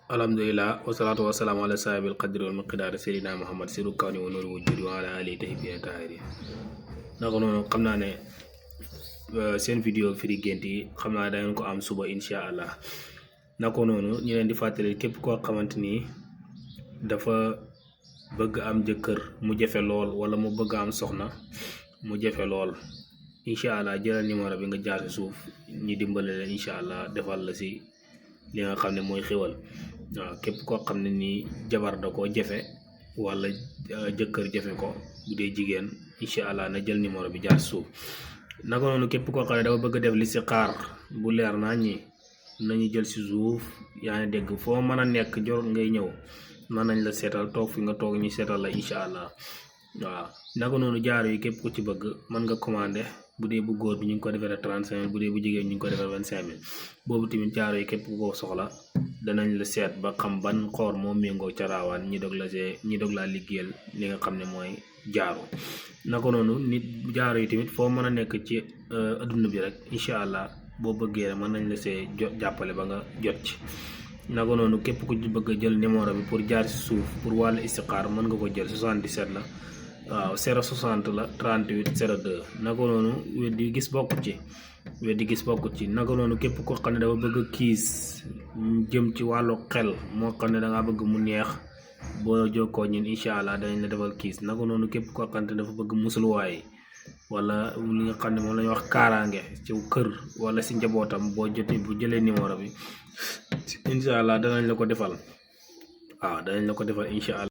alhamdulillah wasalaatu wasalaamu ala saabil qadri wal miqdaar seydina muhammad siru kawni wa nuuru wujudi wa ala alihi tahibiina tahiri naka noonu xam naa ne seen vidéo firi gént yi xam naa dangeen ko am suba insha allah naka noonu ñu leen di fàttali képp koo xamante ni dafa bëgg am jëkkër mu jafe lool wala mu bëgg am soxna mu jafe lool insha allah jëlal numéro bi nga jaar ci suuf ñi dimbale leen insha allah defal la si li nga xam ne mooy xéwal waaw képp koo xam ne nii jabar da koo jafe wala jëkkër jafe ko bu dee jigéen incha allah na jël numéro bi jaar suuf naka noonu képp koo xam ne dafa bëgg def li si xaar bu leer naa ñi nañu jël si suuf yaa ngi dégg foo mën a nekk jor ngay ñëw mën nañ la seetal toog fi nga toog ñu seetal la incha allah waaw naka noonu jaaro yi képp ku ci bëgg mën nga commandé bu dee bu góor bi ñu ngi ko defee 35 000 bu dee bu jigéen ñu ngi ko defee 25 000 boobu tamit jaaro yi képp ku ko soxla danañ la seet ba xam ban xoor moo méngoo ca raawaan ñi dog laa liggéeyal li nga xam ne mooy jaaro naka noonu nit jaaro yi tamit foo mën a nekk ci adduna bi rek incha allah boo bëggee rek mën nañ la see jàppale ba nga jot ci naka noonu képp ku ci bëgg a jël numéro bi pour jaar si suuf pour wàllu istixaar mën nga ko jël 77 la waaw 060 la 38 02 naka noonu weddi gis bokkut ci naka noonu képp koo xam ne dafa bëgg kiis jëm ci wàllu xel moo xam ne dangaa bëgg mu neex boo jokkoo ñun incha allah danañ la defal kiis naka noonu képp koo xam ne dafa bëgg musluwaay wala li nga xam ne moom la ñuy wax kaaraange ci kër wala si njabootam bu jëlee numéro bi incha allah danañ la ko defal waaw danañ la ko defal incha allah